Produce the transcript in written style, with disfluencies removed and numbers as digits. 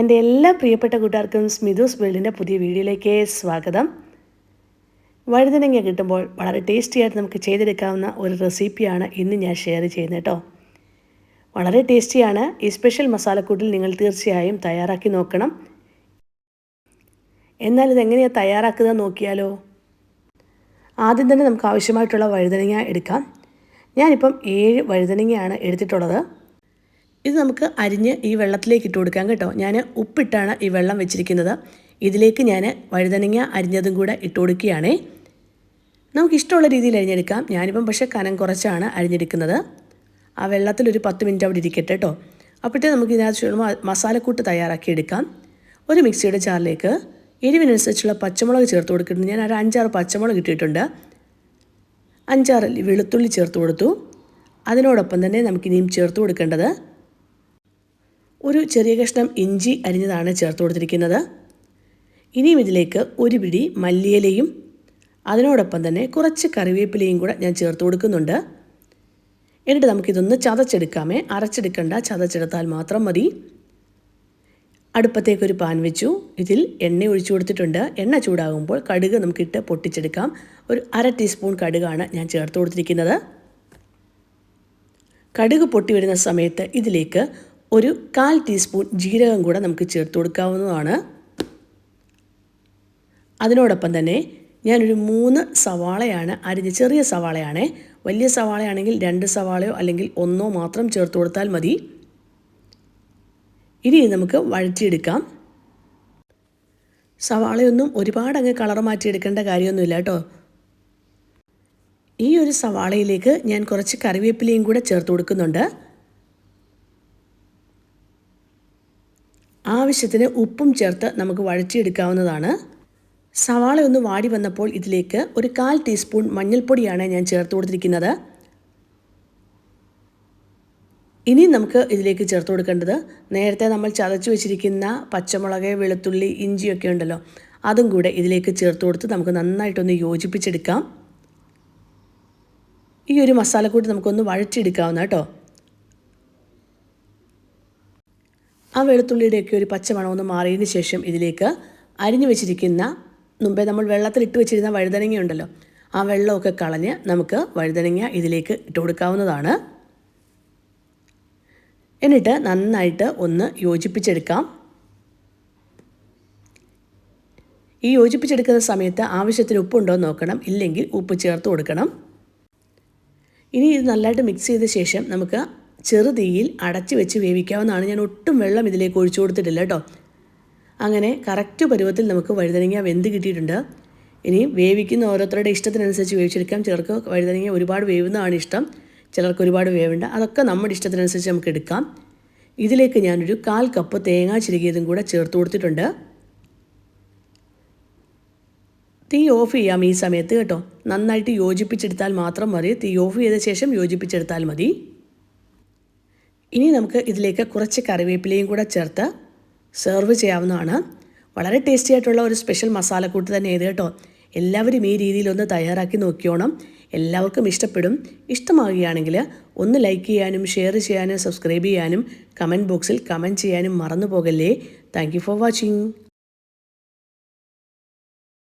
എൻ്റെ എല്ലാ പ്രിയപ്പെട്ട കൂട്ടുകാർക്കും സ്മിതൂസ് വേൾഡിൻ്റെ പുതിയ വീഡിയോയിലേക്ക് സ്വാഗതം. വഴുതനങ്ങ കിട്ടുമ്പോൾ വളരെ ടേസ്റ്റി ആയിട്ട് നമുക്ക് ചെയ്തെടുക്കാവുന്ന ഒരു റെസിപ്പിയാണ് ഇന്ന് ഞാൻ ഷെയർ ചെയ്യുന്നത് കേട്ടോ. വളരെ ടേസ്റ്റിയാണ്. ഈ സ്പെഷ്യൽ മസാലക്കൂട്ടിൽ നിങ്ങൾ തീർച്ചയായും തയ്യാറാക്കി നോക്കണം. എന്നാൽ ഇതെങ്ങനെയാണ് തയ്യാറാക്കുക നോക്കിയാലോ. ആദ്യം തന്നെ നമുക്ക് ആവശ്യമായിട്ടുള്ള വഴുതനങ്ങ എടുക്കാം. ഞാനിപ്പം 7 വഴുതനങ്ങയാണ് എടുത്തിട്ടുള്ളത്. ഇത് നമുക്ക് അരിഞ്ഞ് ഈ വെള്ളത്തിലേക്ക് ഇട്ട് കൊടുക്കാം കേട്ടോ. ഞാൻ ഉപ്പിട്ടാണ് ഈ വെള്ളം വെച്ചിരിക്കുന്നത്. ഇതിലേക്ക് ഞാൻ വഴുതനങ്ങ അരിഞ്ഞതും കൂടെ ഇട്ട് കൊടുക്കുകയാണേ. നമുക്കിഷ്ടമുള്ള രീതിയിൽ അരിഞ്ഞെടുക്കാം. ഞാനിപ്പം പക്ഷേ കനം കുറച്ചാണ് അരിഞ്ഞെടുക്കുന്നത്. ആ വെള്ളത്തിലൊരു 10 മിനിറ്റ് അവിടെ ഇരിക്കട്ടെ കേട്ടോ. അപ്പോഴത്തേ നമുക്ക് ഇതിനകത്ത് മസാലക്കൂട്ട് തയ്യാറാക്കിയെടുക്കാം. ഒരു മിക്സിയുടെ ജാറിലേക്ക് എരിവിനനുസരിച്ചുള്ള പച്ചമുളക് ചേർത്ത് കൊടുക്കുന്നുണ്ട്. ഞാൻ ഒരു 5-6 പച്ചമുളക് ഇട്ടിട്ടുണ്ട്. 5-6 വെളുത്തുള്ളി ചേർത്ത് കൊടുത്തു. അതിനോടൊപ്പം തന്നെ നമുക്കിനിയും ചേർത്ത് കൊടുക്കേണ്ടത് ഒരു ചെറിയ കഷ്ണം ഇഞ്ചി അരിഞ്ഞതാണ് ചേർത്ത് കൊടുത്തിരിക്കുന്നത്. ഇനിയും ഇതിലേക്ക് ഒരു പിടി മല്ലിയിലയും അതിനോടൊപ്പം തന്നെ കുറച്ച് കറിവേപ്പിലയും കൂടെ ഞാൻ ചേർത്ത് കൊടുക്കുന്നുണ്ട്. എന്നിട്ട് നമുക്കിതൊന്ന് ചതച്ചെടുക്കാമേ. അരച്ചെടുക്കണ്ട, ചതച്ചെടുത്താൽ മാത്രം മതി. അടുപ്പത്തേക്കൊരു പാൻ വെച്ചു. ഇതിൽ എണ്ണ ഒഴിച്ചു കൊടുത്തിട്ടുണ്ട്. എണ്ണ ചൂടാകുമ്പോൾ കടുക് നമുക്കിട്ട് പൊട്ടിച്ചെടുക്കാം. ഒരു 1/2 ടീസ്പൂൺ കടുകാണ് ഞാൻ ചേർത്ത് കൊടുത്തിരിക്കുന്നത്. കടുക് പൊട്ടി വരുന്ന സമയത്ത് ഇതിലേക്ക് ഒരു 1/4 ടീസ്പൂൺ ജീരകം കൂടെ നമുക്ക് ചേർത്ത് കൊടുക്കാവുന്നതാണ്. അതിനോടൊപ്പം തന്നെ ഞാനൊരു 3 സവാളയാണ് ചെറിയ സവാളയാണ്. വലിയ സവാളയാണെങ്കിൽ 2 സവാളയോ അല്ലെങ്കിൽ 1 മാത്രം ചേർത്ത് കൊടുത്താൽ മതി. ഇനി നമുക്ക് വഴറ്റിയെടുക്കാം. സവാളയൊന്നും ഒരുപാട് അങ്ങ് കളർ മാറ്റിയെടുക്കേണ്ട കാര്യമൊന്നുമില്ല കേട്ടോ. ഈ ഒരു സവാളയിലേക്ക് ഞാൻ കുറച്ച് കറിവേപ്പിലയും കൂടെ ചേർത്ത് കൊടുക്കുന്നുണ്ട്. ആവശ്യത്തിന് ഉപ്പും ചേർത്ത് നമുക്ക് വഴറ്റിയെടുക്കാവുന്നതാണ്. സവാള ഒന്ന് വാടി വന്നപ്പോൾ ഇതിലേക്ക് ഒരു 1/4 ടീസ്പൂൺ മഞ്ഞൾപ്പൊടിയാണ് ഞാൻ ചേർത്ത് കൊടുത്തിരിക്കുന്നത്. ഇനി നമുക്ക് ഇതിലേക്ക് ചേർത്ത് കൊടുക്കേണ്ടത് നേരത്തെ നമ്മൾ ചതച്ച് വെച്ചിരിക്കുന്ന പച്ചമുളക്, വെളുത്തുള്ളി, ഇഞ്ചിയൊക്കെ ഉണ്ടല്ലോ, അതും കൂടെ ഇതിലേക്ക് ചേർത്ത് കൊടുത്ത് നമുക്ക് നന്നായിട്ടൊന്ന് യോജിപ്പിച്ചെടുക്കാം. ഈ ഒരു മസാലക്കൂട്ട് നമുക്കൊന്ന് വഴറ്റിയെടുക്കാവുന്ന കേട്ടോ. ആ വെളുത്തുള്ളിയുടെയൊക്കെ ഒരു പച്ചമണം ഒന്ന് മാറിയതിന് ശേഷം ഇതിലേക്ക് അരിഞ്ഞു വെച്ചിരിക്കുന്ന മുമ്പേ നമ്മൾ വെള്ളത്തിലിട്ട് വെച്ചിരുന്ന വഴുതനങ്ങ ഉണ്ടല്ലോ, ആ വെള്ളമൊക്കെ കളഞ്ഞ് നമുക്ക് വഴുതനങ്ങ ഇതിലേക്ക് ഇട്ട് കൊടുക്കാവുന്നതാണ്. എന്നിട്ട് നന്നായിട്ട് ഒന്ന് യോജിപ്പിച്ചെടുക്കാം. ഈ യോജിപ്പിച്ചെടുക്കുന്ന സമയത്ത് ആവശ്യത്തിന് ഉപ്പുണ്ടോ എന്ന് നോക്കണം. ഇല്ലെങ്കിൽ ഉപ്പ് ചേർത്ത് കൊടുക്കണം. ഇനി ഇത് നല്ലതായിട്ട് മിക്സ് ചെയ്ത ശേഷം നമുക്ക് ചെറുതീയിൽ അടച്ചു വെച്ച് വേവിക്കാവുന്നതാണ്. ഞാൻ ഒട്ടും വെള്ളം ഇതിലേക്ക് ഒഴിച്ചു കൊടുത്തിട്ടില്ല കേട്ടോ. അങ്ങനെ കറക്റ്റ് പരുവത്തിൽ നമുക്ക് വഴുതനങ്ങ വെന്ത് കിട്ടിയിട്ടുണ്ട്. ഇനി വേവിക്കുന്ന ഓരോരുത്തരുടെ ഇഷ്ടത്തിനനുസരിച്ച് വേവിച്ചെടുക്കാം. ചിലർക്ക് വഴുതനങ്ങ ഒരുപാട് വേവുന്നതാണ് ഇഷ്ടം, ചിലർക്ക് ഒരുപാട് വേവേണ്ട. അതൊക്കെ നമ്മുടെ ഇഷ്ടത്തിനനുസരിച്ച് നമുക്ക് എടുക്കാം. ഇതിലേക്ക് ഞാനൊരു 1/4 കപ്പ് തേങ്ങ ചിരകിയതും കൂടെ ചേർത്ത് കൊടുത്തിട്ടുണ്ട്. തീ ഓഫ് ചെയ്യാം ഈ സമയത്ത് കേട്ടോ. നന്നായിട്ട് യോജിപ്പിച്ചെടുത്താൽ മാത്രം മതി. തീ ഓഫ് ചെയ്ത ശേഷം യോജിപ്പിച്ചെടുത്താൽ മതി. ഇനി നമുക്ക് ഇതിലേക്ക് കുറച്ച് കറിവേപ്പിലയും കൂടെ ചേർത്ത് സെർവ് ചെയ്യാവുന്നതാണ്. വളരെ ടേസ്റ്റി ആയിട്ടുള്ള ഒരു സ്പെഷ്യൽ മസാലക്കൂട്ട് തന്നെ ഇത് കേട്ടോ. എല്ലാവരും ഈ രീതിയിലൊന്ന് തയ്യാറാക്കി നോക്കിയോണം. എല്ലാവർക്കും ഇഷ്ടപ്പെടും. ഇഷ്ടമാവുകയാണെങ്കിൽ ഒന്ന് ലൈക്ക് ചെയ്യാനും ഷെയർ ചെയ്യാനും സബ്സ്ക്രൈബ് ചെയ്യാനും കമൻറ്റ് ബോക്സിൽ കമൻറ്റ് ചെയ്യാനും മറന്നു പോകല്ലേ. Thank you for watching.